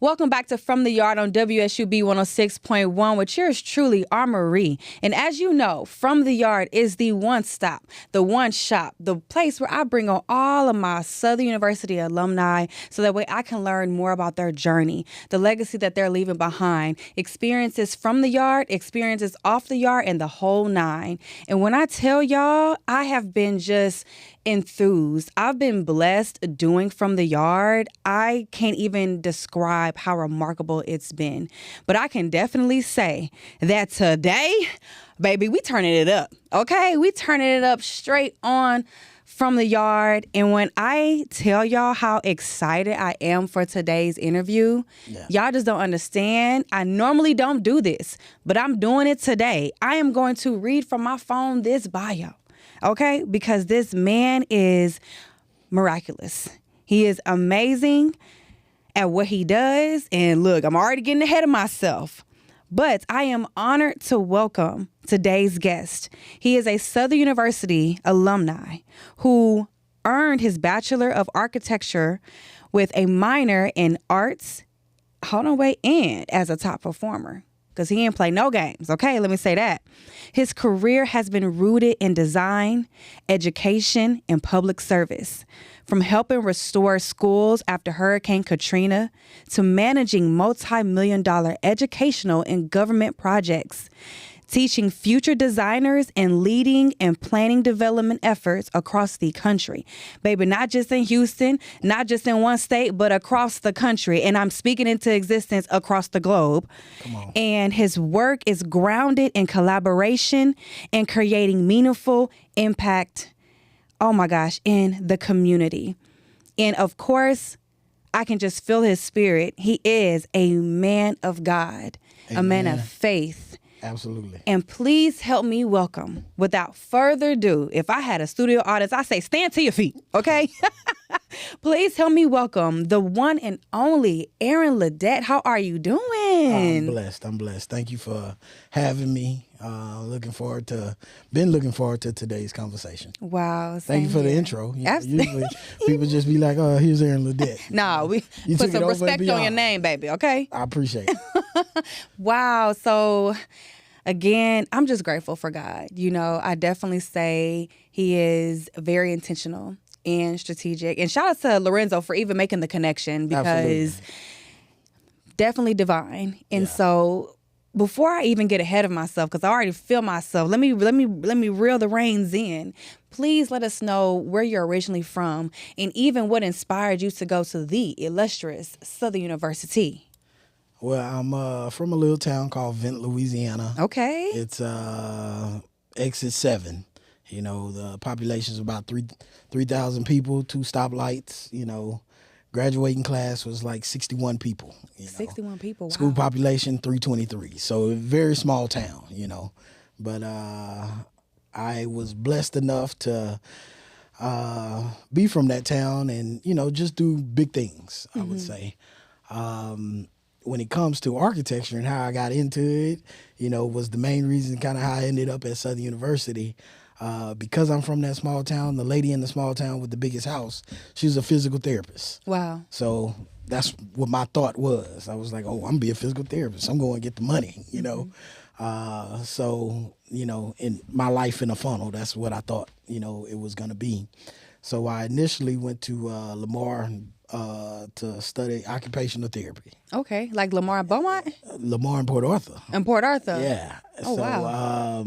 Welcome back to From the Yard on WSUB 106.1 with yours truly, Armourie. And as you know, From the Yard is the one stop, the one shop, the place where I bring on all of my Southern University alumni so that way I can learn more about their journey, the legacy that they're leaving behind, experiences from the yard, experiences off the yard, and the whole nine. And when I tell y'all, I have been just enthused. I've been blessed doing From the Yard. I can't even describe how remarkable it's been. But I can definitely say that today, baby, we turning it up. Okay? We turning it up straight on From the Yard. And when I tell y'all how excited I am for today's interview, y'all just don't understand. I normally don't do this, but I'm doing it today. I am going to read from my phone this bio. Okay, because this man is miraculous. He is amazing at what he does. And look, I'm already getting ahead of myself. But I am honored to welcome today's guest. He is a Southern University alumni who earned his Bachelor of Architecture with a minor in arts. And as a top performer. Because he ain't play no games, okay? Let me say that. His career has been rooted in design, education, and public service. From helping restore schools after Hurricane Katrina to managing multi-million-dollar educational and government projects, teaching future designers and leading and planning development efforts across the country. Baby, not just in Houston, not just in one state, but across the country. And I'm speaking into existence across the globe. Come on. And his work is grounded in collaboration and creating meaningful impact, in the community. And of course, I can just feel his spirit. He is a man of God, Amen. A man of faith. Absolutely. And please help me welcome, without further ado, if I had a studio audience, I say stand to your feet, okay? Please help me welcome the one and only Aaron Ledet. How are you doing? I'm blessed. Thank you for having me. Looking forward to today's conversation. Wow. Thank you for the intro. Usually people just be like, oh, here's Aaron Ledet. No, we put some respect on your name, baby, okay? I appreciate it. Wow. So, again, I'm just grateful for God. You know, I definitely say he is very intentional and strategic. And shout out to Lorenzo for even making the connection because Absolutely. Definitely divine. And so before I even get ahead of myself, because I already feel myself, let me reel the reins in. Please let us know where you're originally from and even what inspired you to go to the illustrious Southern University. Well, I'm from a little town called Vent, Louisiana. Okay. It's exit 7. You know, the population is about 3,000 people, 2 stoplights. You know, graduating class was like 61 people. 61 people, wow. School population, 323. So a very small town, you know. But I was blessed enough to be from that town and, you know, just do big things, I would say. When it comes to architecture and how I got into it, you know, was the main reason kind of how I ended up at Southern University. Because I'm from that small town, the lady in the small town with the biggest house, she was a physical therapist. Wow. So that's what my thought was. I was like, oh, I'm going to be a physical therapist. I'm going to get the money, you know. So, you know, in my life in a funnel, that's what I thought, you know, it was going to be. So I initially went to Lamar to study occupational therapy. Okay, like Lamar Beaumont? Lamar in Port Arthur. In Port Arthur? Yeah. Oh, wow.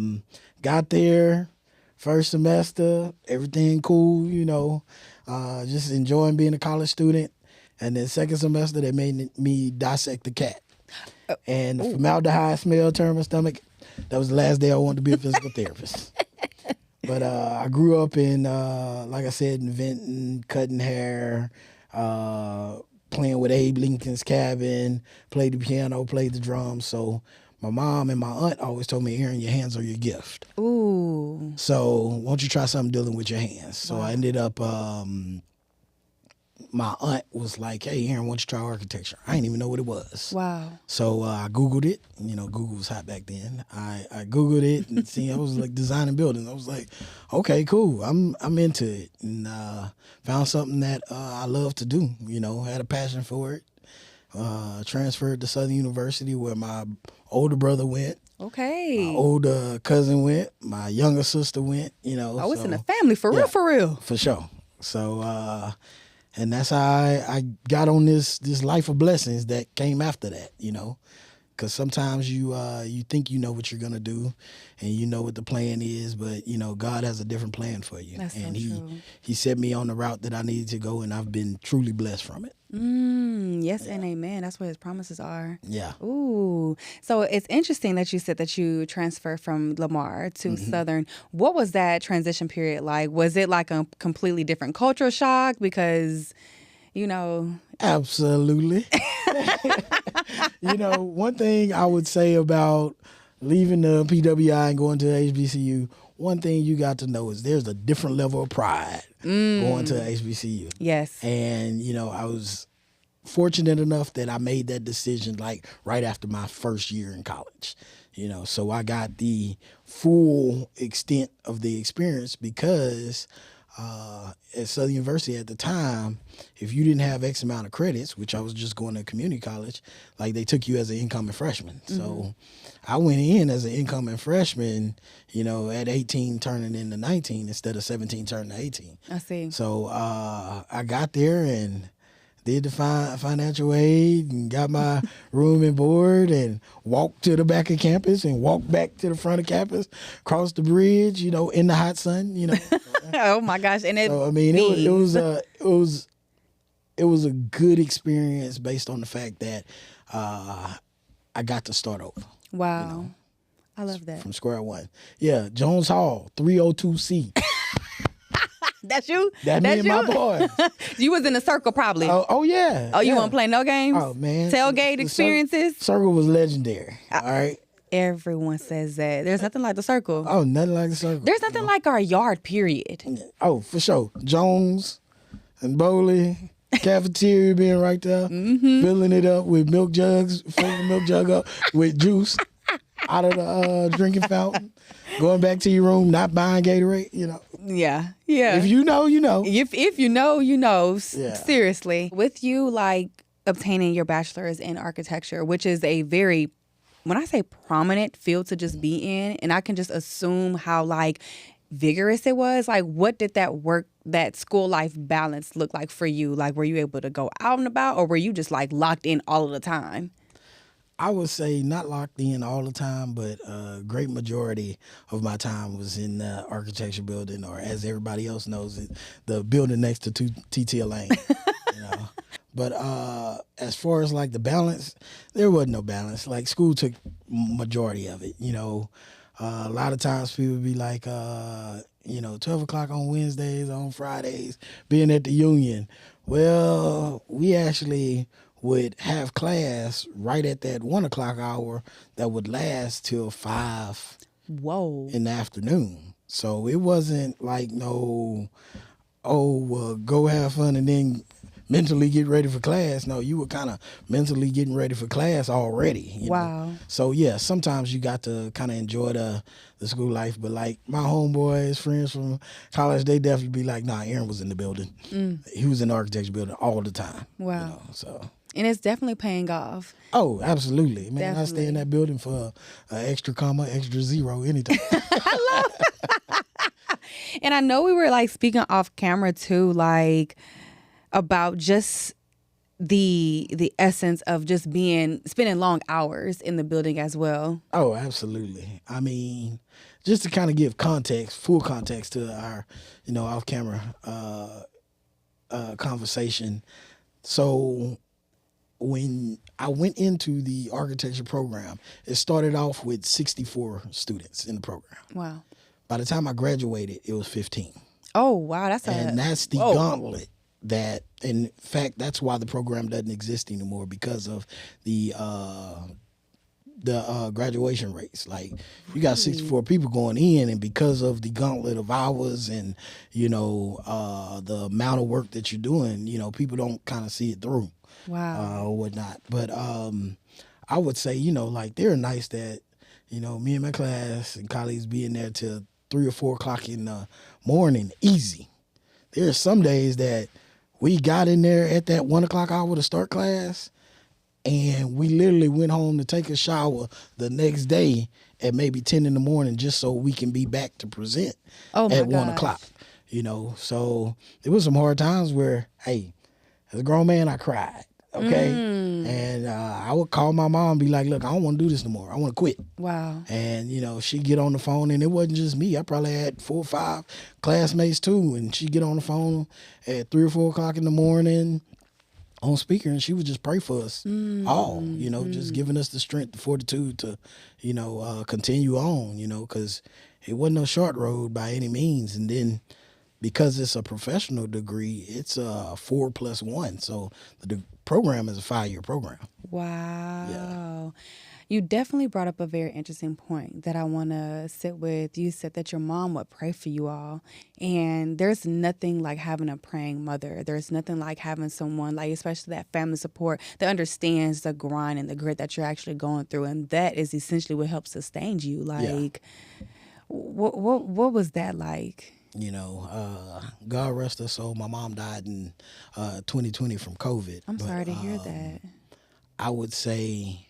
Got there, first semester, everything cool, you know, just enjoying being a college student. And then second semester, they made me dissect the cat. And the formaldehyde smell turned my stomach. That was the last day I wanted to be a physical therapist. But I grew up in, like I said, inventing, cutting hair, playing with Abe Lincoln's Cabin, played the piano, played the drums. So my mom and my aunt always told me, Aaron, your hands are your gift. Ooh. So why don't you try something dealing with your hands? So I ended up, my aunt was like, hey, Aaron, why don't you try architecture? I didn't even know what it was. Wow. So I Googled it. You know, Google was hot back then. I Googled it and see, I was like designing buildings. I was like, okay, cool. I'm into it. And found something that I love to do, you know, had a passion for it. transferred to Southern University where my older brother went. Okay. My older cousin went. My younger sister went. You know. Oh, it's in the family for real, for real. For sure. So, and that's how I got on this life of blessings that came after that. You know, because sometimes you think you know what you're gonna do, and you know what the plan is, but you know God has a different plan for you. That's and so true. He set me on the route that I needed to go, and I've been truly blessed from it. Yes and amen. That's what his promises are. Yeah. Ooh. So it's interesting that you said that you transferred from Lamar to Southern. What was that transition period like? Was it like a completely different cultural shock? Because, you know. Absolutely. You know, one thing I would say about leaving the PWI and going to HBCU, one thing you got to know is there's a different level of pride going to HBCU. Yes. And, you know, I was fortunate enough that I made that decision like right after my first year in college. You know, so I got the full extent of the experience because at Southern University at the time, if you didn't have X amount of credits, which I was just going to community college, like they took you as an incoming freshman. So I went in as an incoming freshman, you know, at 18 turning into 19 instead of 17 turning to 18. I see. So I got there and did the financial aid and got my room and board and walked to the back of campus and walked back to the front of campus, crossed the bridge, you know, in the hot sun, you know. Oh my gosh! And it. So, I mean, it was a good experience based on the fact that I got to start over. Wow, you know, I love that. from square one. Yeah, Jones Hall, 302C. That's you. That me and my boy. You was in the circle probably. Oh yeah. Oh, you yeah. want to play no games? Oh man, Tailgate experiences. Circle was legendary. All right. Everyone says that. There's nothing like the circle. Oh, nothing like the circle. There's nothing like our yard, period. Oh, for sure. Jones and Bowley, cafeteria being right there, filling it up with milk jugs, filling the milk jug up with juice out of the drinking fountain, going back to your room, not buying Gatorade, you know. Yeah. Yeah. If you know, you know. If you know, you know. Yeah. Seriously. With you, like, obtaining your bachelor's in architecture, which is a very, when I say prominent field to just be in, and I can just assume how, like, vigorous it was, like, what did that school life balance look like for you? Like, were you able to go out and about, or were you just, like, locked in all of the time? I would say not locked in all the time, but a great majority of my time was in the architecture building, or as everybody else knows it, the building next to TTL Lane. You know. But as far as like the balance, there wasn't no balance. Like school took majority of it. You know, a lot of times people would be like, 12 o'clock on Wednesdays, on Fridays, being at the Union. Well, we actually would have class right at that 1 o'clock hour that would last till 5 Whoa. in the afternoon. So it wasn't like no, go have fun and then mentally get ready for class. No, you were kind of mentally getting ready for class already. You Wow. know? So yeah, sometimes you got to kind of enjoy the school life. But like my homeboys, friends from college, they definitely be like, nah, Aaron was in the building. He was in the architecture building all the time. Wow. You know, so. And it's definitely paying off. Oh, absolutely. Man, Definitely. I stay in that building for an extra comma, extra zero anytime. And I know we were like speaking off camera too, like about just the essence of just spending long hours in the building as well. Oh, absolutely. I mean, just to kind of give full context to our, off camera conversation. So when I went into the architecture program, it started off with 64 students in the program. Wow. By the time I graduated, it was 15. Oh, wow. That's the whoa. gauntlet that, in fact, that's why the program doesn't exist anymore, because of the graduation rates. Like, you got 64 people going in, and because of the gauntlet of hours and, the amount of work that you're doing, people don't kind of see it through. Wow. Or whatnot. But I would say, they're nice that, me and my class and colleagues be in there till 3 or 4 o'clock in the morning, easy. There are some days that we got in there at that 1 o'clock hour to start class, And we literally went home to take a shower the next day at maybe 10 in the morning just so we can be back to present Oh my at 1 gosh. o'clock. You know, so it was some hard times where, hey, as a grown man, I cried. Okay. And I would call my mom and be like, look, I don't want to do this no more. I want to quit. Wow. And, you know, she'd get on the phone, and it wasn't just me. I probably had 4 or 5 classmates too. And she'd get on the phone at 3 or 4 o'clock in the morning on speaker, and she would just pray for us all, you know, just giving us the strength, the fortitude to, you know, continue on, you know, because it wasn't no short road by any means. And then because it's a professional degree, it's a 4+1. So the program is a 5-year program. Wow. Yeah. You definitely brought up a very interesting point that I want to sit with. You said that your mom would pray for you all. And there's nothing like having a praying mother. There's nothing like having someone, like especially that family support that understands the grind and the grit that you're actually going through. And that is essentially what helps sustain you. Like, what was that like? You know, God rest her soul. My mom died in 2020 from COVID. I'm sorry to hear that. I would say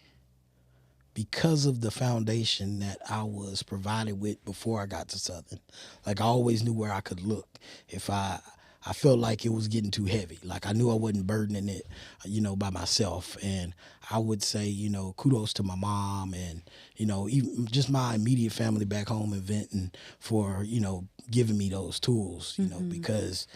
because of the foundation that I was provided with before I got to Southern, like I always knew where I could look if I felt like it was getting too heavy. Like I knew I wasn't burdening it, you know, by myself. And I would say, you know, kudos to my mom and, you know, even just my immediate family back home in Vinton for, you know, giving me those tools, you know, because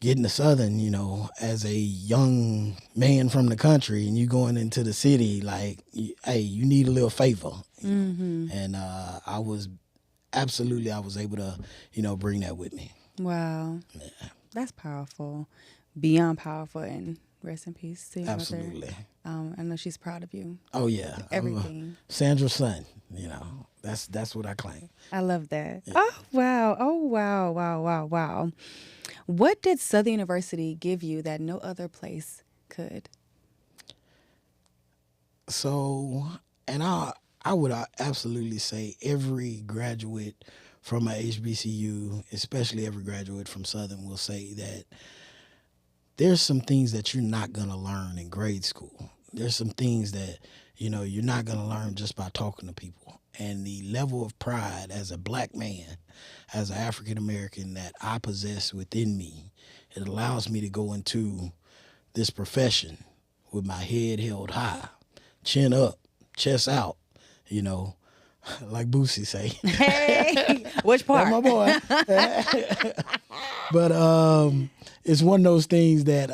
getting to Southern, you know, as a young man from the country and you going into the city, like, hey, you need a little favor. You know? And I was able to, you know, bring that with me. Wow. Yeah. That's powerful. Beyond powerful. And rest in peace to your Absolutely. mother. I know she's proud of you. Oh, yeah. Everything. Sandra's son, you know, that's what I claim. I love that. Yeah. Oh, wow. Oh, wow, wow, wow, wow. What did Southern University give you that no other place could? So, and I would absolutely say every graduate from a HBCU, especially every graduate from Southern, will say that there's some things that you're not going to learn in grade school. There's some things that, you know, you're not going to learn just by talking to people. And the level of pride as a black man, as an African American that I possess within me, it allows me to go into this profession with my head held high, chin up, chest out, you know, like Boosie say. Hey, which part? That's my boy. But it's one of those things that,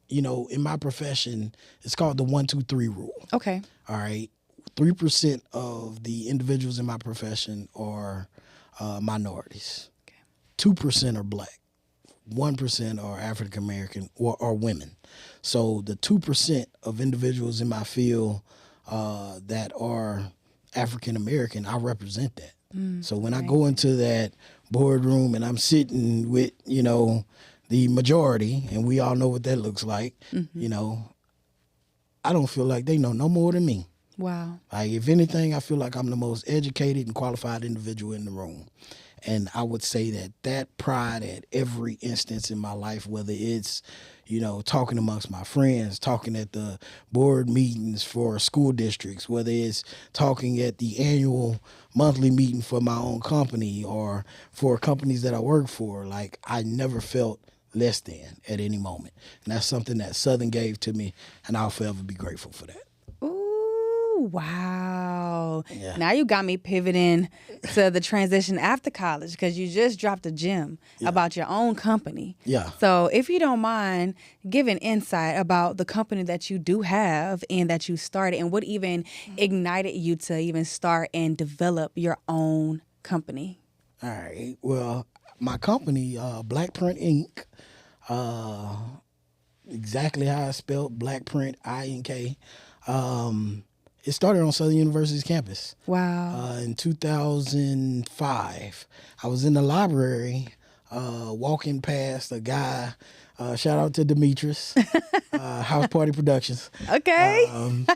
you know, in my profession, it's called the 1-2-3 rule. Okay. All right. 3% of the individuals in my profession are minorities. Okay. 2% are black. 1% are African American or women. So the 2% of individuals in my field that are African American, I represent that. So when I go into that boardroom and I'm sitting with, you know, the majority, and we all know what that looks like, you know, I don't feel like they know no more than me. Wow. Like, if anything, I feel like I'm the most educated and qualified individual in the room. And I would say that pride at every instance in my life, whether it's, you know, talking amongst my friends, talking at the board meetings for school districts, whether it's talking at the annual monthly meeting for my own company or for companies that I work for, like, I never felt less than at any moment. And that's something that Southern gave to me, and I'll forever be grateful for that. Ooh, wow. Yeah. Now you got me pivoting to the transition after college because you just dropped a gem about your own company. Yeah. So if you don't mind giving insight about the company that you do have and that you started and what even ignited you to even start and develop your own company. All right. Well, my company, Black Print Inc., exactly how I spelled Black Print, I-N-K. It started on Southern University's campus. Wow. In 2005, I was in the library walking past a guy, shout out to Demetrius, House Party Productions. Okay.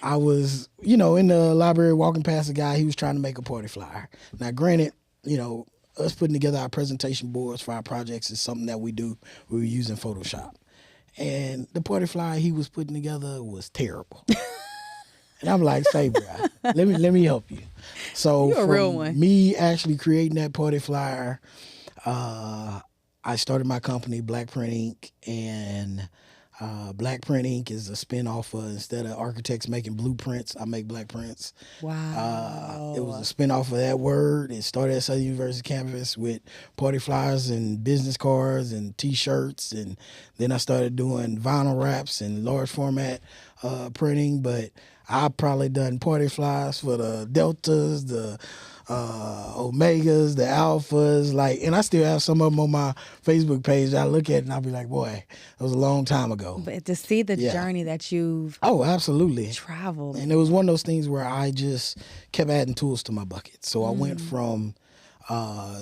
I was, you know, in the library walking past a guy. He was trying to make a party flyer. Now, granted, you know, us putting together our presentation boards for our projects is something that we do. We were using Photoshop. and the party flyer he was putting together was terrible. And I'm like, say, bro, let me help you. So You're a real one. Me actually creating that party flyer, I started my company, Black Print Inc., and Black Print Inc. is a spinoff of, instead of architects making blueprints, I make black prints. Wow. It was a spinoff of that word. It started at Southern University campus with party flyers and business cards and T-shirts, and then I started doing vinyl wraps and large format printing. But I probably done party flyers for the Deltas, the Omegas, the Alphas, and I still have some of them on my Facebook page. I look at it and I'll be like, boy, that was a long time ago. But to see the journey that you've absolutely traveled. And it was one of those things where I just kept adding tools to my bucket. So I went from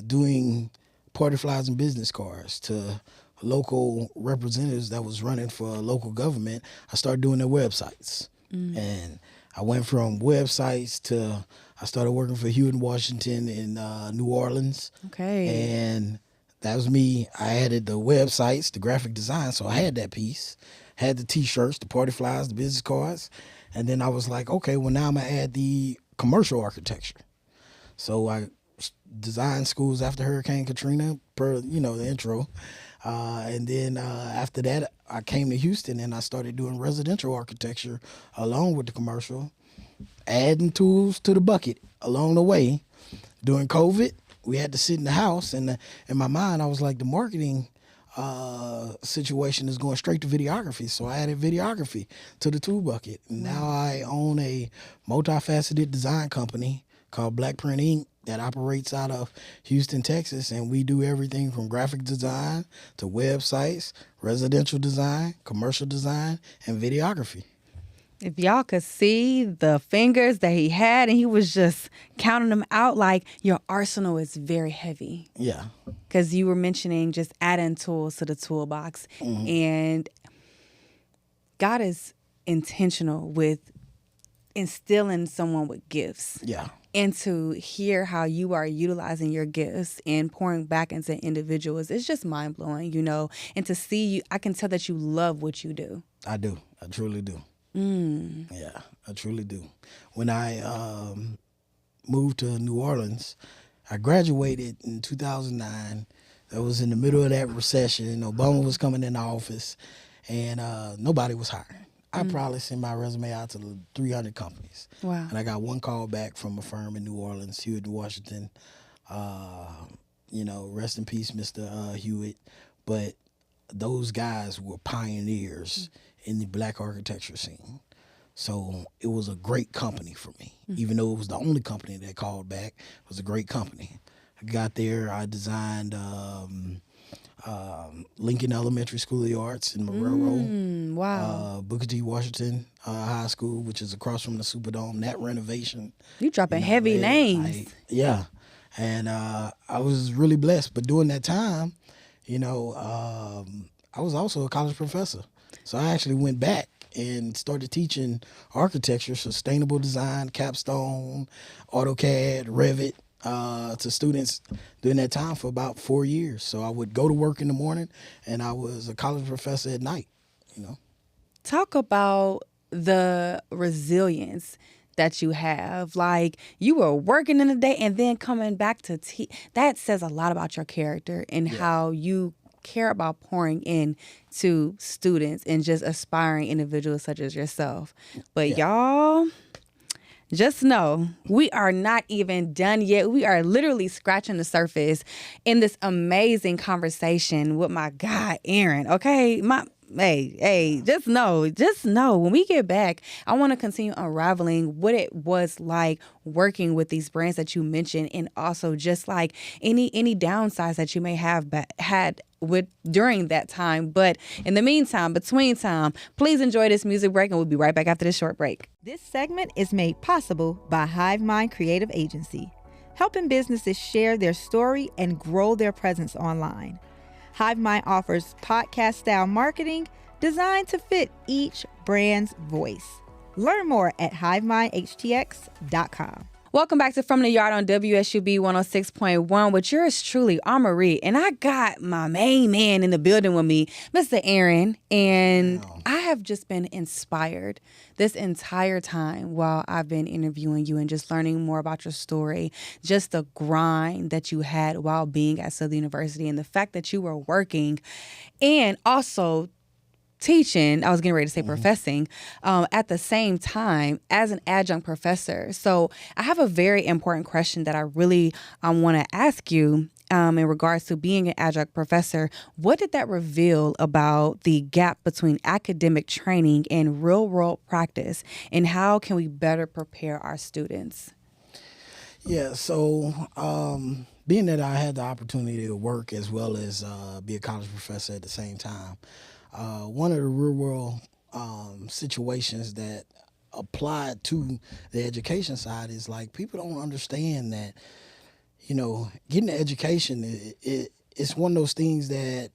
doing party flyers and business cards to local representatives that was running for local government. I started doing their websites. And I went from websites to, I started working for Hewitt & Washington in New Orleans. Okay. And that was me. I added the websites, the graphic design, so I had that piece. Had the T-shirts, the party flyers, the business cards. And then I was like, okay, well, now I'm going to add the commercial architecture. So I designed schools after Hurricane Katrina, per, the intro. And then after that, I came to Houston and I started doing residential architecture along with the commercial, adding tools to the bucket along the way. During COVID, we had to sit in the house, and in my mind, I was like, the marketing situation is going straight to videography. So I added videography to the tool bucket. And now I own a multifaceted design company called Black Print Inc. that operates out of Houston, Texas, and we do everything from graphic design to websites, residential design, commercial design, and videography. If y'all could see the fingers that he had, and he was just counting them out, like, your arsenal is very heavy. Yeah. Because you were mentioning just adding tools to the toolbox. And God is intentional with instilling someone with gifts. Yeah. And to hear how you are utilizing your gifts and pouring back into individuals, it's just mind-blowing, And to see you, I can tell that you love what you do. I do. I truly do. Yeah, I truly do. When I moved to New Orleans, I graduated in 2009. That was in the middle of that recession. Obama was coming into office, and nobody was hiring. I probably sent my resume out to 300 companies. Wow. And I got one call back from a firm in New Orleans, Hewitt & Washington. Rest in peace, Mr. Hewitt. But those guys were pioneers in the black architecture scene. So it was a great company for me. Even though it was the only company that called back, it was a great company. I got there, I designed Lincoln Elementary School of the Arts in Marrero. Wow. Booker T. Washington High School, which is across from the Superdome. That renovation. You dropping heavy names. Yeah. And I was really blessed. But during that time, I was also a college professor. So I actually went back and started teaching architecture, sustainable design, capstone, AutoCAD, Revit, to students during that time for about 4 years. So I would go to work in the morning, and I was a college professor at night, Talk about the resilience that you have. Like, you were working in the day and then coming back to that says a lot about your character and how you care about pouring in to students and just aspiring individuals such as yourself. But y'all, just know we are not even done yet. We are literally scratching the surface in this amazing conversation with my guy, Aaron. Okay, Hey, just know, when we get back, I want to continue unraveling what it was like working with these brands that you mentioned, and also just like any downsides that you may have had with during that time. But in the meantime, between time, please enjoy this music break, and we'll be right back after this short break. This segment is made possible by Hive Mind Creative Agency, helping businesses share their story and grow their presence online. HiveMind offers podcast-style marketing designed to fit each brand's voice. Learn more at HiveMindHTX.com. Welcome back to From the Yard on WSUB 106.1 with yours truly, Armourie. And I got my main man in the building with me, Mr. Aaron. And I have just been inspired this entire time while I've been interviewing you and just learning more about your story, just the grind that you had while being at Southern University and the fact that you were working and also teaching, I was getting ready to say professing, at the same time as an adjunct professor. So I have a very important question that I really want to ask you in regards to being an adjunct professor. What did that reveal about the gap between academic training and real world practice? And how can we better prepare our students? Yeah, so being that I had the opportunity to work as well as be a college professor at the same time, one of the real world situations that apply to the education side is like people don't understand that, you know, getting an education, it's one of those things that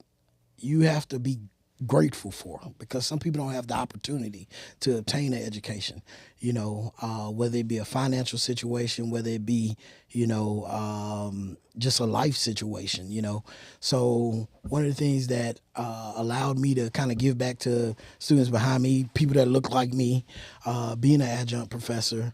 you have to be grateful for because some people don't have the opportunity to obtain an education, you know, whether it be a financial situation, whether it be, you know, just a life situation, you know. So one of the things that allowed me to kind of give back to students behind me, people that look like me, being an adjunct professor,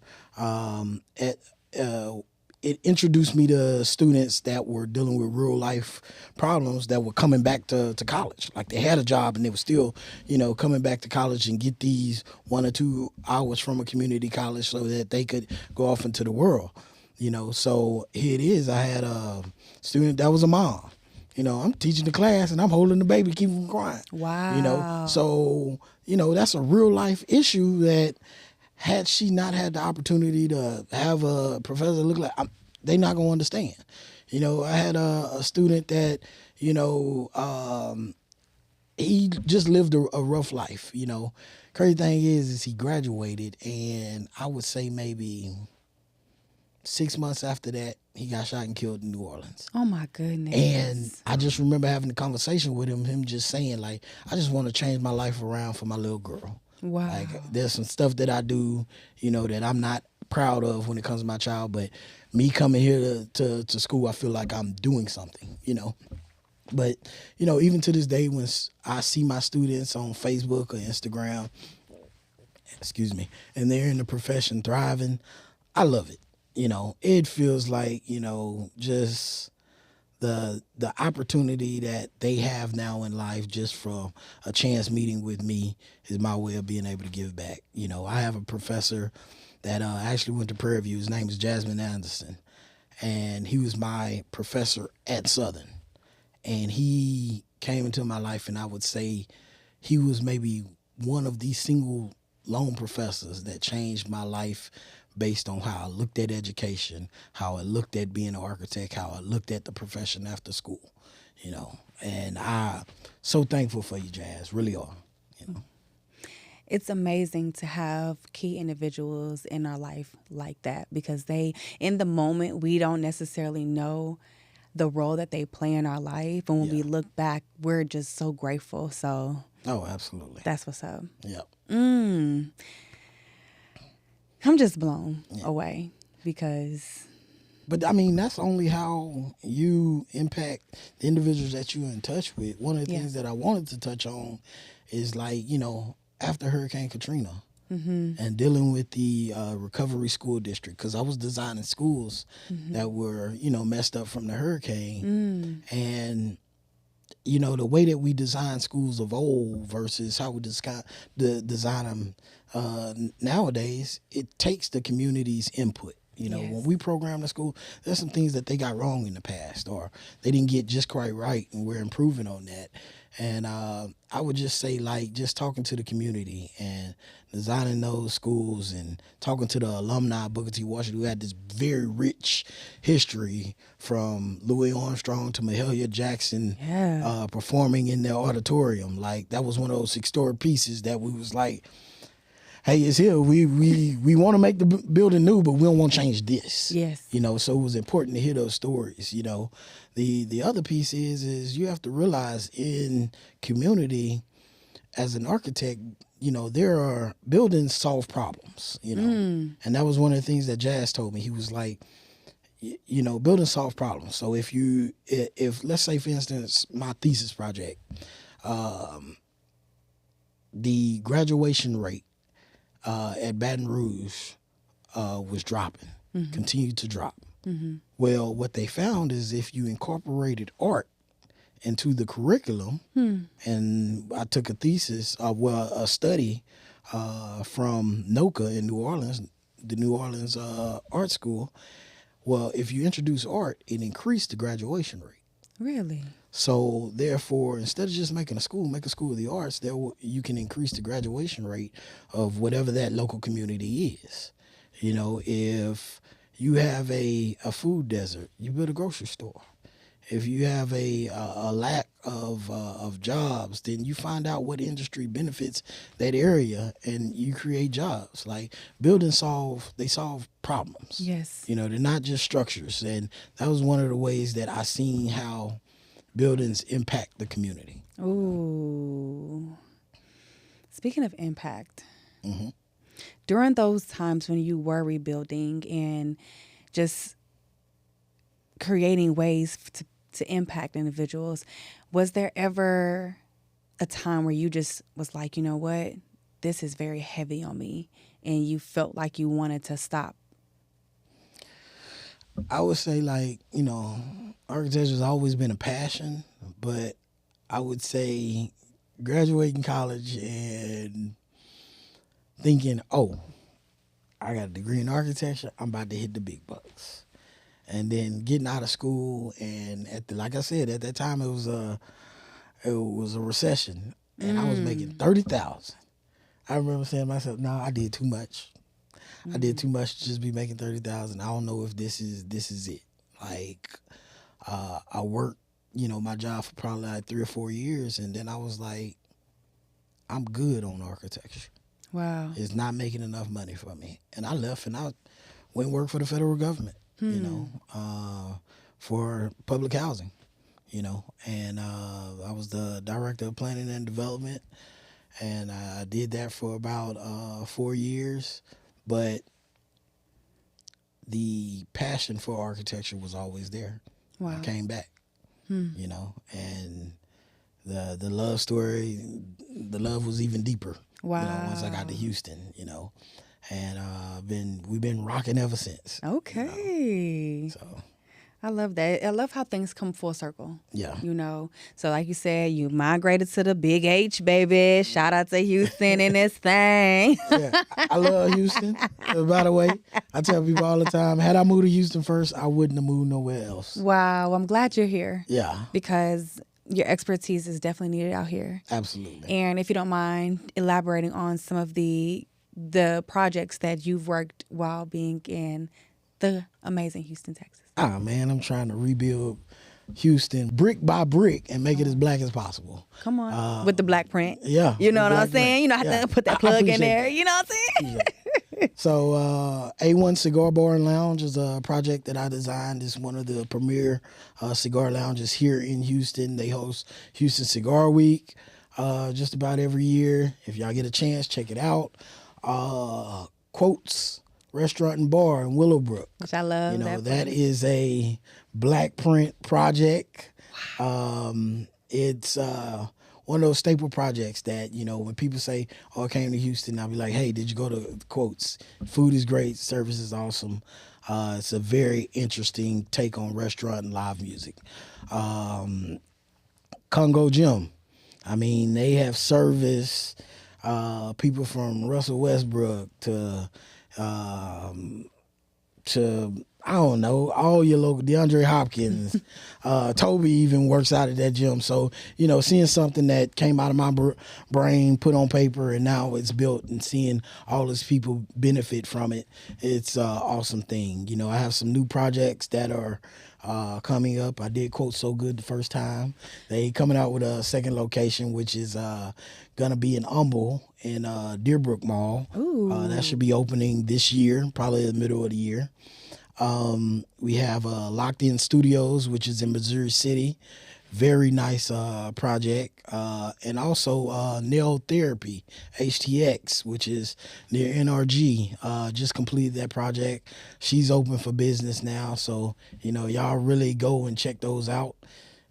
it introduced me to students that were dealing with real life problems that were coming back to college. Like they had a job and they were still, you know, coming back to college and get these 1 or 2 hours from a community college so that they could go off into the world, you know. So here it is. I had a student that was a mom. You know, I'm teaching the class and I'm holding the baby, keep from crying. Wow. You know, so, you know, that's a real life issue that had she not had the opportunity to have a professor look like, they're not going to understand. You know, I had a student that, you know, he just lived a rough life, you know. Crazy thing is he graduated, and I would say maybe 6 months after that, he got shot and killed in New Orleans. Oh, my goodness. And I just remember having a conversation with him just saying, like, I just want to change my life around for my little girl. Wow. Like, there's some stuff that I do, you know, that I'm not proud of when it comes to my child, but me coming here to school, I feel like I'm doing something, you know. But, you know, even to this day, when I see my students on Facebook or Instagram, and they're in the profession thriving, I love it. You know, it feels like, you know, just the opportunity that they have now in life just from a chance meeting with me is my way of being able to give back. You know, I have a professor that actually went to Prairie View. His name is Jasmine Anderson, and he was my professor at Southern. And he came into my life, and I would say he was maybe one of the single lone professors that changed my life based on how I looked at education, how I looked at being an architect, how I looked at the profession after school, you know. And I'm so thankful for you, Jazz, really are, you know. It's amazing to have key individuals in our life like that because they, in the moment, we don't necessarily know the role that they play in our life. And when we look back, we're just so grateful. So, oh, absolutely. That's what's up. Yep. I'm just blown away because... But, I mean, that's only how you impact the individuals that you're in touch with. One of the things that I wanted to touch on is, like, you know, after Hurricane Katrina and dealing with the recovery school district, because I was designing schools that were, you know, messed up from the hurricane. And, you know, the way that we design schools of old versus how we design them nowadays, it takes the community's input. You know, when we program the school, there's some things that they got wrong in the past or they didn't get just quite right, and we're improving on that. And I would just say, like, just talking to the community and designing those schools and talking to the alumni of Booker T. Washington, who had this very rich history from Louis Armstrong to Mahalia Jackson performing in their auditorium. Like, that was one of those historic pieces that we was like, hey, it's here. We want to make the building new, but we don't want to change this. Yes. You know, so it was important to hear those stories, you know. The other piece is you have to realize in community, as an architect, there are buildings solve problems, and that was one of the things that Jazz told me. He was like, buildings solve problems. So if let's say, for instance, my thesis project, the graduation rate at Baton Rouge was dropping, continued to drop. Well, what they found is if you incorporated art into the curriculum, and I took a thesis, a study from NOCA in New Orleans, the New Orleans Art School. Well, if you introduce art, it increased the graduation rate. Really? So therefore, instead of just making a school, make a school of the arts. You can increase the graduation rate of whatever that local community is. If you have a food desert, you build a grocery store. If you have a lack of jobs, then you find out what industry benefits that area, and you create jobs. Like buildings solve problems. Yes. They're not just structures, and that was one of the ways that I seen how buildings impact the community. Ooh. Speaking of impact, during those times when you were rebuilding and just creating ways to impact individuals, was there ever a time where you just was like, you know what, this is very heavy on me, and you felt like you wanted to stop? I would say, architecture has always been a passion, but I would say graduating college and thinking, oh, I got a degree in architecture, I'm about to hit the big bucks. And then getting out of school, and like I said, at that time it was a recession, and I was making $30,000. I remember saying to myself, "No, I did too much. I did too much to just be making $30,000. I don't know if this is it." Like, I worked, my job for probably like 3 or 4 years, and then I was like, I'm good on architecture. Wow. It's not making enough money for me, and I left and I went and worked for the federal government. For public housing, and I was the director of planning and development, and I did that for about 4 years, but the passion for architecture was always there. Wow. I came back, and the love story, the love was even deeper. Wow. Once I got to Houston, and we've been rocking ever since. Okay. So I love that. I love how things come full circle. yeah. So like you said, you migrated to the Big H, baby. Shout out to Houston and this thing. Yeah, I love Houston. By the way, I tell people all the time, had I moved to Houston first, I wouldn't have moved nowhere else. Wow. I'm glad you're here. Yeah. Because your expertise is definitely needed out here. Absolutely. And if you don't mind elaborating on some of the projects that you've worked while being in the amazing Houston, Texas. Man, I'm trying to rebuild Houston brick by brick and make it as black as possible. Come on. With the black print. Yeah. You know what I'm saying? Print. I have to put that I plug in appreciate there. that. You know what I'm saying? Yeah. So A1 Cigar Bar and Lounge is a project that I designed. It's one of the premier cigar lounges here in Houston. They host Houston Cigar Week just about every year. If y'all get a chance, check it out. Quotes Restaurant and Bar in Willowbrook. Which I love. That is a black print project. Wow. It's one of those staple projects that, when people say, oh, I came to Houston, I'll be like, hey, did you go to Quotes? Food is great. Service is awesome. It's a very interesting take on restaurant and live music. Congo Gym. I mean, they have service people from Russell Westbrook to I don't know, all your local, DeAndre Hopkins, Toby even works out at that gym. So, seeing something that came out of my brain, put on paper, and now it's built, and seeing all these people benefit from it, it's an awesome thing. I have some new projects that are coming up. I did Quote So Good the first time. They coming out with a second location, which is going to be in Humble in Deerbrook Mall. That should be opening this year, probably in the middle of the year. We have Locked In Studios, which is in Missouri City. very nice project. And also nail therapy, HTX, which is near NRG, just completed that project. She's open for business now, so y'all really go and check those out.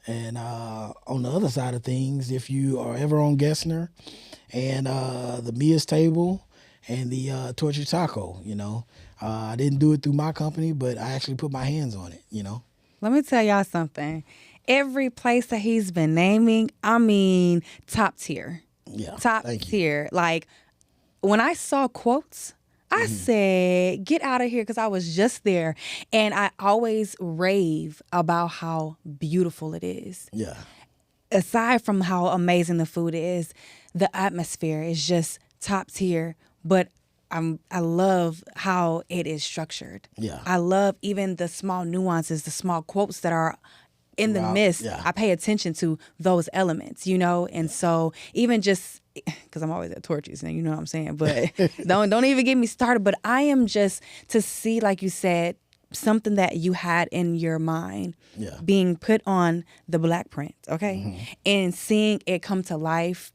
And on the other side of things, if you are ever on Gessner and the Mia's Table and the Torture Taco, I didn't do it through my company, but I actually put my hands on it, Let me tell y'all something. Every place that he's been naming, I mean, top tier. Yeah, Top tier. Like, when I saw quotes, I said, get out of here, because I was just there. And I always rave about how beautiful it is. Yeah. Aside from how amazing the food is, the atmosphere is just top tier. But I love how it is structured. Yeah. I love even the small nuances, the small quotes that are in the midst. Yeah. I pay attention to those elements, and so even just because I'm always at Torchies, and you know what I'm saying, but don't even get me started. But I am just to see, like you said, something that you had in your mind being put on the black print, okay, and seeing it come to life.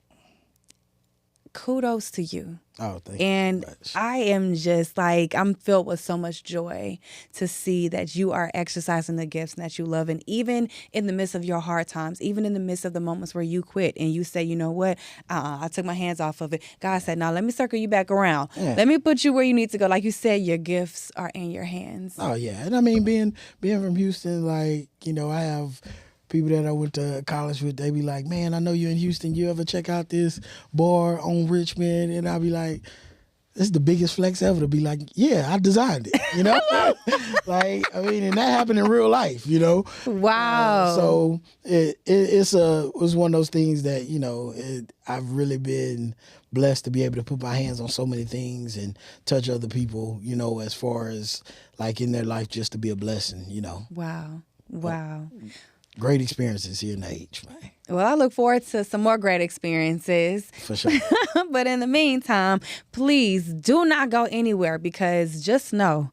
Kudos to you. Oh, thank you. And So much. I am just like, I'm filled with so much joy to see that you are exercising the gifts that you love. And even in the midst of your hard times, even in the midst of the moments where you quit and you say, you know what, I took my hands off of it. God said, now let me circle you back around. Yeah. Let me put you where you need to go. Like you said, your gifts are in your hands. Oh, yeah. And I mean, being from Houston, like, I have people that I went to college with, they be like, man, I know you're in Houston. You ever check out this bar on Richmond? And I'll be like, this is the biggest flex ever to be like, yeah, I designed it, like, I mean, and that happened in real life, Wow. So it was one of those things that, I've really been blessed to be able to put my hands on so many things and touch other people, as far as like in their life, just to be a blessing, Wow. Great experiences here in the H, man. Well, I look forward to some more great experiences. For sure. But in the meantime, please do not go anywhere, because just know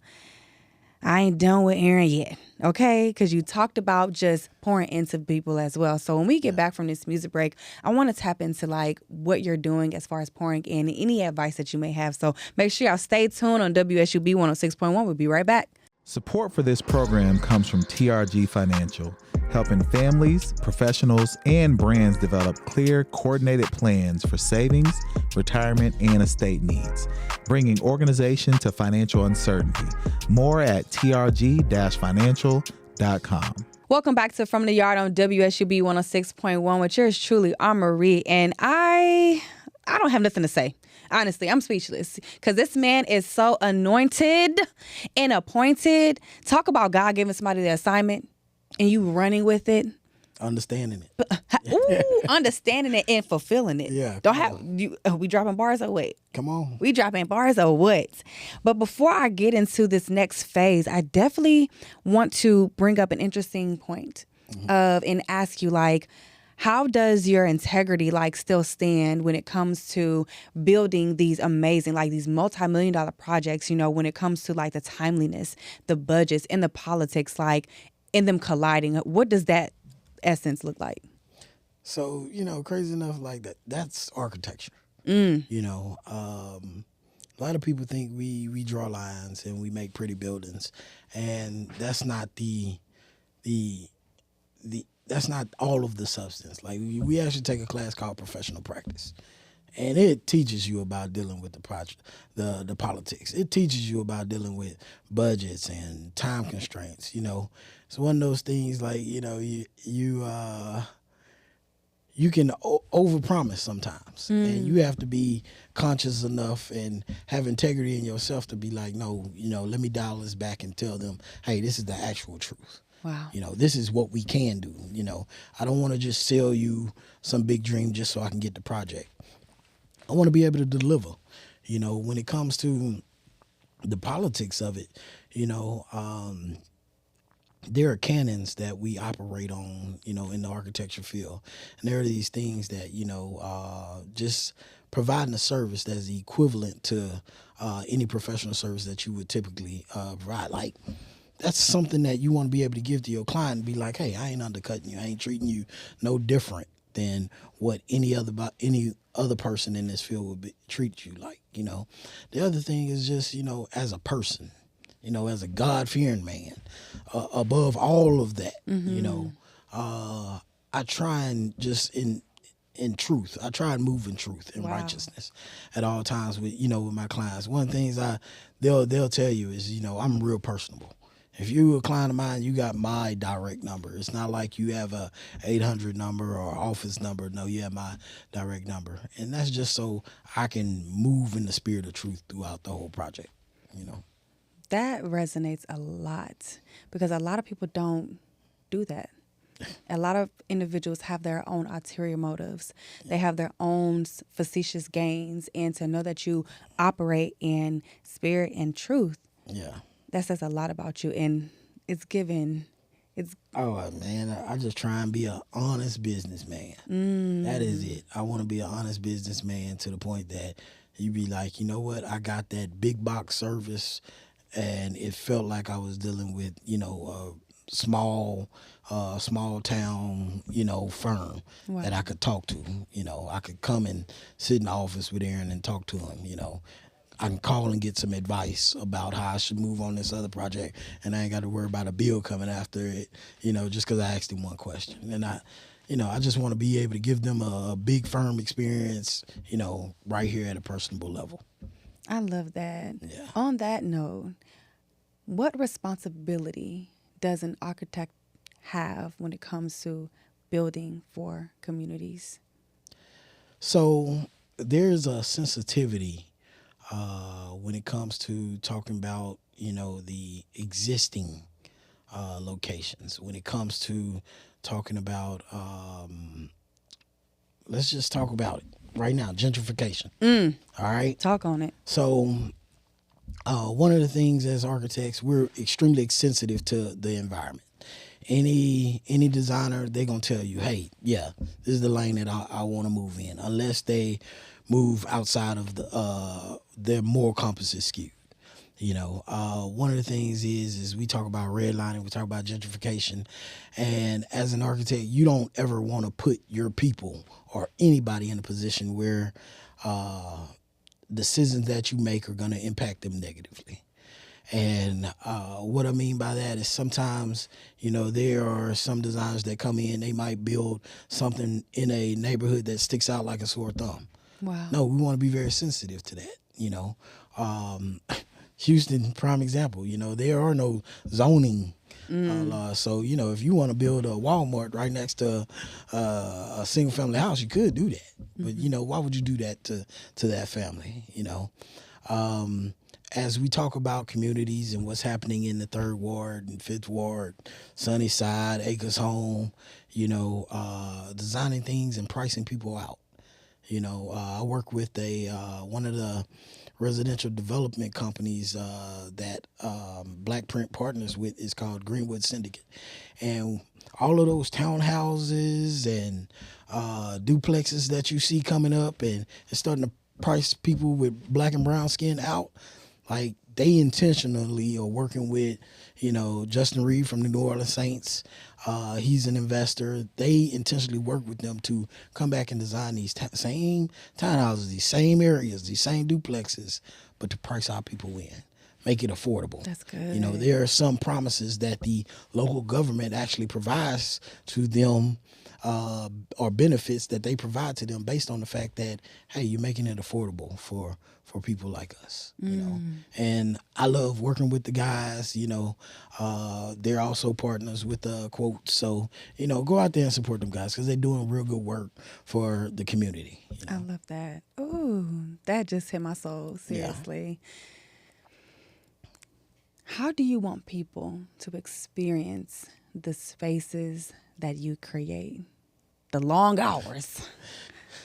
I ain't done with Aaron yet, okay? Because you talked about just pouring into people as well. So when we get back from this music break, I want to tap into like what you're doing as far as pouring in, any advice that you may have. So make sure y'all stay tuned on WSUB 106.1. We'll be right back. Support for this program comes from TRG Financial, helping families, professionals, and brands develop clear, coordinated plans for savings, retirement, and estate needs, bringing organization to financial uncertainty. More at trg-financial.com. Welcome back to From the Yard on WSUB 106.1 with yours truly, Armourie. And I don't have nothing to say. Honestly, I'm speechless, because this man is so anointed and appointed. Talk about God giving somebody the assignment and you running with it. Understanding it. Understanding it and fulfilling it. Yeah, Don't have you. We dropping bars or what? Come on. We dropping bars or what? But before I get into this next phase, I definitely want to bring up an interesting point and ask you, like, how does your integrity like still stand when it comes to building these amazing, like these multi-million-dollar projects, when it comes to like the timeliness, the budgets, and the politics, like in them colliding? What does that essence look like? So, crazy enough, like that's architecture. A lot of people think we draw lines and we make pretty buildings, and that's not that's not all of the substance. Like we actually take a class called professional practice, and it teaches you about dealing with the politics. It teaches you about dealing with budgets and time constraints. It's one of those things like you can overpromise sometimes, and you have to be conscious enough and have integrity in yourself to be like, no, let me dial this back and tell them, hey, this is the actual truth. Wow. This is what we can do. I don't want to just sell you some big dream just so I can get the project. I want to be able to deliver. When it comes to the politics of it, there are canons that we operate on, in the architecture field. And there are these things that, just providing a service that's equivalent to any professional service that you would typically provide. Like, that's something that you want to be able to give to your client and be like, hey, I ain't undercutting you. I ain't treating you no different than what any other person in this field would treat you like, you know. The other thing is just, you know, as a person, you know, as a God-fearing man, above all of that, you know, I try and just in truth, I try and move in truth and righteousness at all times with, you know, with my clients. One of the things they'll tell you is, you know, I'm real personable. If you a client of mine, you got my direct number. It's not like you have a 800 number or office number. No, you have my direct number. And that's just so I can move in the spirit of truth throughout the whole project, you know. That resonates a lot because a lot of people don't do that. A lot of individuals have their own ulterior motives. They have their own facetious gains. And to know that you operate in spirit and truth, that says a lot about you. And it's given. Oh, man, I just try and be an honest businessman. That is it. I want to be an honest businessman to the point that you be like, you know what, I got that big box service, and it felt like I was dealing with, you know, small town, you know, firm that I could talk to. You know, I could come and sit in the office with Aaron and talk to him. You know, I can call and get some advice about how I should move on this other project, and I ain't got to worry about a bill coming after it, you know, just because I asked him one question. And I just want to be able to give them a big firm experience, you know, right here at a personable level. I love that. Yeah. On that note, what responsibility does an architect have when it comes to building for communities? So there's a sensitivity when it comes to talking about, you know, the existing locations. When it comes to talking about, let's just talk about it right now, gentrification. All right? Talk on it. So one of the things as architects, we're extremely sensitive to the environment. Any designer, they're going to tell you, hey, yeah, this is the lane that I want to move in, unless they move outside of their moral compass is skewed. You know, one of the things is we talk about redlining, we talk about gentrification, and as an architect, you don't ever want to put your people or anybody in a position where decisions that you make are going to impact them negatively. And what I mean by that is sometimes, you know, there are some designers that come in, they might build something in a neighborhood that sticks out like a sore thumb. Wow. No, we want to be very sensitive to that, you know. Houston, prime example, you know, there are no zoning laws. So, you know, if you want to build a Walmart right next to a single family house, you could do that. But, you know, why would you do that to that family, you know? As we talk about communities and what's happening in the 3rd Ward and 5th Ward, Sunnyside, Acres Home, you know, designing things and pricing people out. You know, I work with one of the residential development companies that Black Print partners with is called Greenwood Syndicate. And all of those townhouses and duplexes that you see coming up and it's starting to price people with black and brown skin out, like they intentionally are working with, you know, Justin Reed from the New Orleans Saints. He's an investor. They intentionally work with them to come back and design these same townhouses, these same areas, these same duplexes, but to price our people in, make it affordable. That's good. You know, there are some promises that the local government actually provides to them or benefits that they provide to them based on the fact that, hey, you're making it affordable for people like us, you know. And I love working with the guys, you know. They're also partners with Quote. So, you know, go out there and support them guys because they're doing real good work for the community. You know? I love that. Ooh, that just hit my soul, seriously. Yeah. How do you want people to experience the spaces that you create? The long hours,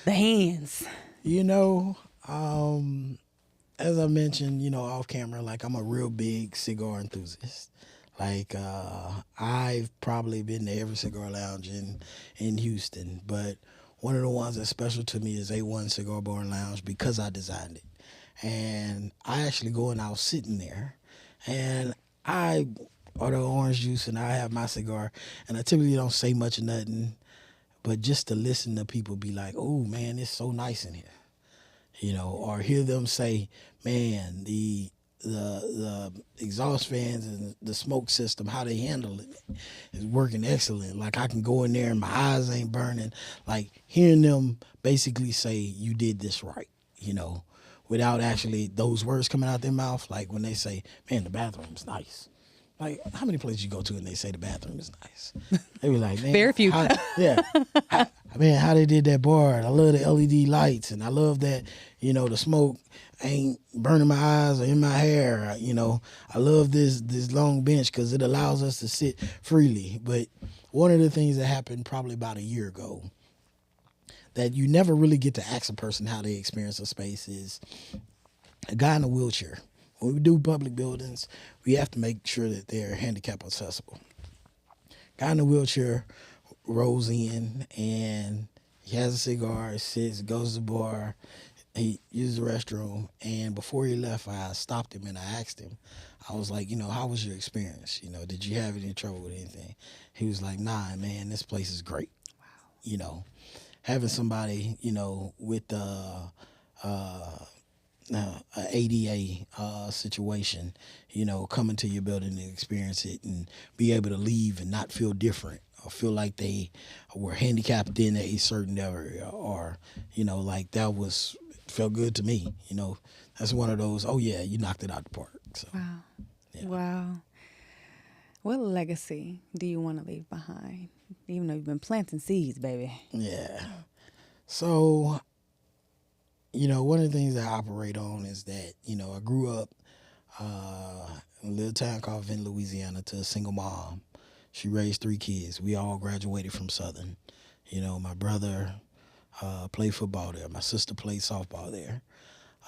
the hands. You know, as I mentioned, you know, off camera, like I'm a real big cigar enthusiast. Like I've probably been to every cigar lounge in Houston, but one of the ones that's special to me is A1 Cigar Bar and Lounge because I designed it. And I actually go and I was sitting there and I order orange juice, and I have my cigar. And I typically don't say much of nothing, but just to listen to people be like, "Oh man, it's so nice in here," or hear them say, "Man, the exhaust fans and the smoke system, how they handle it, is working excellent. Like I can go in there and my eyes ain't burning." Like hearing them basically say, "You did this right," without actually those words coming out their mouth. Like when they say, "Man, the bathroom's nice." Like, how many places you go to and they say the bathroom is nice? They be like, "Man, very few." How they did that bar. I love the LED lights, and I love that, the smoke ain't burning my eyes or in my hair. I love this long bench because it allows us to sit freely." But one of the things that happened probably about a year ago that you never really get to ask a person how they experience a space is a guy in a wheelchair. When we do public buildings, we have to make sure that they're handicap accessible. Guy in a wheelchair rolls in and he has a cigar, sits, goes to the bar, he uses the restroom, and before he left, I stopped him and I asked him, I was like, how was your experience? Did you have any trouble with anything? He was like, "Nah, man, this place is great." Wow. Having somebody, with ADA situation, coming to your building and experience it and be able to leave and not feel different or feel like they were handicapped in a certain area or, like that felt good to me. That's one of those, oh yeah, you knocked it out the park. So, Wow. yeah. Wow. What legacy do you want to leave behind? Even though you've been planting seeds, baby. Yeah. So, one of the things I operate on is that, I grew up in a little town called Vin, Louisiana, to a single mom. She raised 3 kids. We all graduated from Southern. My brother played football there. My sister played softball there.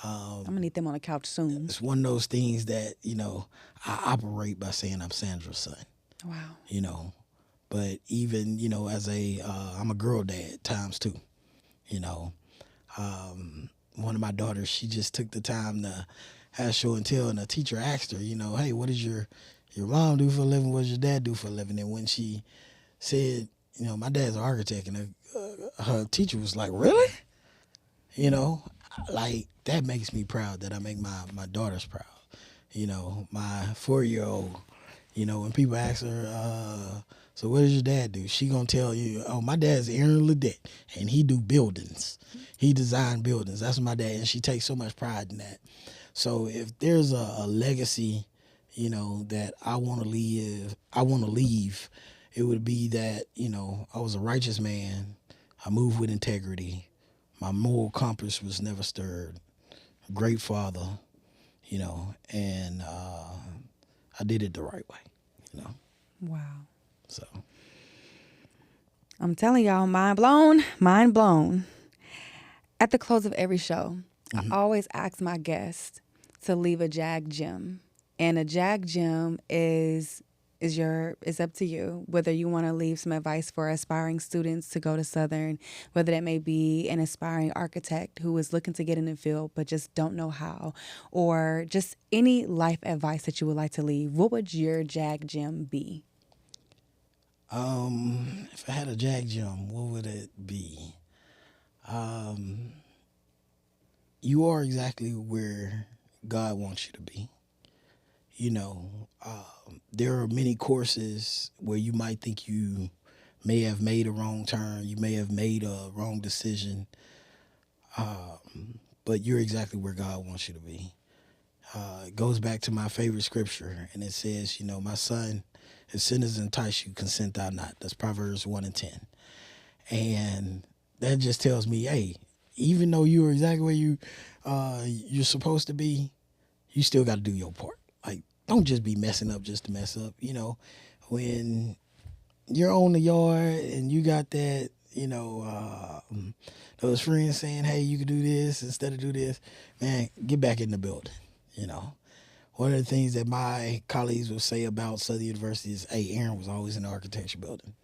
I'm going to need them on the couch soon. It's one of those things that, I operate by saying I'm Sandra's son. Wow. But even, as I'm a girl dad times 2, one of my daughters, she just took the time to have show and tell, and the teacher asked her, "Hey, what does your mom do for a living? What does your dad do for a living?" And when she said, "My dad's an architect," and her teacher was like, "Really?" Like that makes me proud that I make my daughters proud. My 4-year-old, when people ask her, "So what does your dad do?" She gonna tell you, "Oh, my dad's Aaron Ledet, and he do buildings. He designed buildings. That's my dad," and she takes so much pride in that. So if there's a legacy, that I want to leave, it would be that, I was a righteous man. I moved with integrity. My moral compass was never stirred. A great father, and I did it the right way, Wow. So. I'm telling y'all, mind blown, mind blown. At the close of every show, I always ask my guests to leave a JAG gem. And a JAG gem is up to you, whether you want to leave some advice for aspiring students to go to Southern, whether that may be an aspiring architect who is looking to get in the field but just don't know how, or just any life advice that you would like to leave. What would your JAG gem be? If I had a JAG gem, what would it be? You are exactly where God wants you to be. There are many courses where you might think you may have made a wrong turn, you may have made a wrong decision, but you're exactly where God wants you to be. It goes back to my favorite scripture, and it says, "My son, if sinners entice you, consent thou not." That's Proverbs 1:10. And that just tells me, hey, even though you are exactly where you're supposed to be, you still got to do your part. Like, don't just be messing up just to mess up. When you're on the yard and you got that, those friends saying, "Hey, you can do this instead of do this," man, get back in the building. One of the things that my colleagues will say about Southern University is, "Hey, Aaron was always in the architecture building."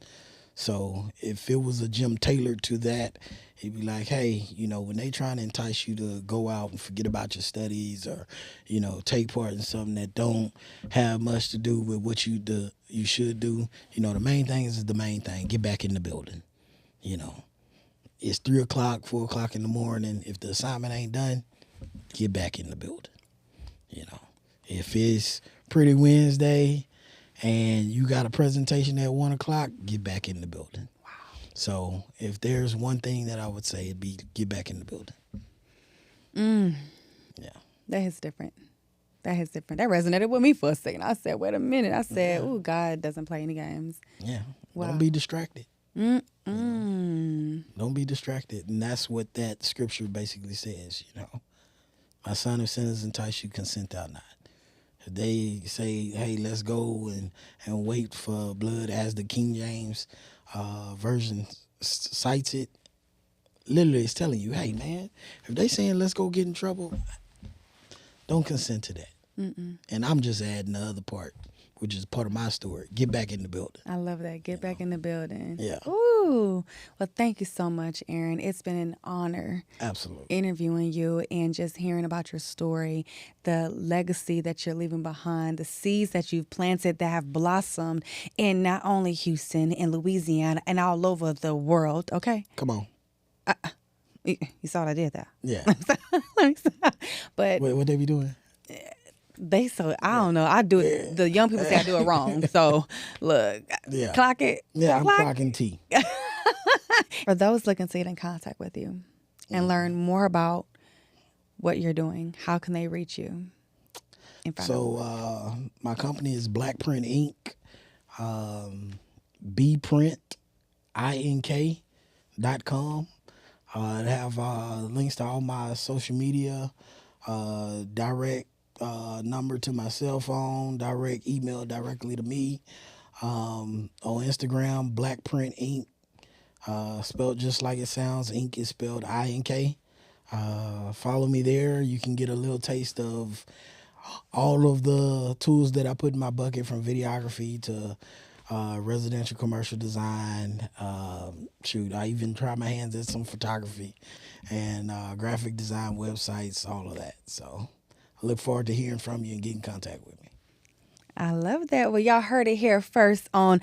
So if it was a gym tailored to that, he'd be like, hey, when they trying to entice you to go out and forget about your studies or, take part in something that don't have much to do with what you should do, the main thing is the main thing. Get back in the building. It's 3 o'clock, 4 o'clock in the morning. If the assignment ain't done, get back in the building. If it's Pretty Wednesday and you got a presentation at 1 o'clock, get back in the building. Wow. So if there's one thing that I would say, it'd be get back in the building. Yeah. That is different. That resonated with me for a second. I said, wait a minute. I said, oh, God doesn't play any games. Yeah. Wow. Don't be distracted. Mm-mm. Don't be distracted. And that's what that scripture basically says, My son, if sinners entice you, consent thou not. If they say, hey, let's go and wait for blood, as the King James version cites it, literally it's telling you, hey, man, if they saying let's go get in trouble, don't consent to that. Mm-mm. And I'm just adding the other part, which is part of my story. Get back in the building. I love that. Get back in the building. Yeah. Ooh. Well, thank you so much, Aaron. It's been an honor. Absolutely. Interviewing you and just hearing about your story, the legacy that you're leaving behind, the seeds that you've planted that have blossomed in not only Houston and Louisiana and all over the world. Okay. Come on. You saw what I did there. Yeah. But what they be doing? I don't know. I do it. The young people say I do it wrong. So look, clock it. Yeah, clock. I'm clocking T. For those looking to get in contact with you and learn more about what you're doing, how can they reach you? So my company is Black Print Inc. bprintink.com. I have links to all my social media, direct number to my cell phone, direct email directly to me. On Instagram, Black Print Inc. Spelled just like it sounds. Ink is spelled I-N-K. Follow me there. You can get a little taste of all of the tools that I put in my bucket, from videography to residential commercial design. I even try my hands at some photography and graphic design, websites, all of that. So I look forward to hearing from you and getting in contact with me. I love that. Well, y'all heard it here first on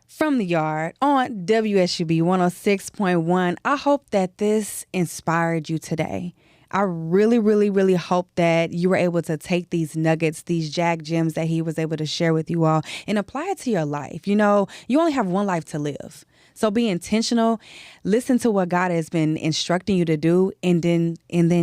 From the Yard on WSUB 106.1. I hope that this inspired you today. I really, really, really hope that you were able to take these nuggets, these jack gems that he was able to share with you all, and apply it to your life. You only have one life to live. So be intentional. Listen to what God has been instructing you to do, and then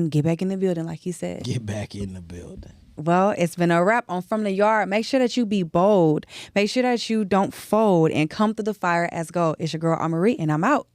get back in the building, like he said. Get back in the building. Well, it's been a wrap on From the Yard. Make sure that you be bold. Make sure that you don't fold and come through the fire as gold. It's your girl, Armourie, and I'm out.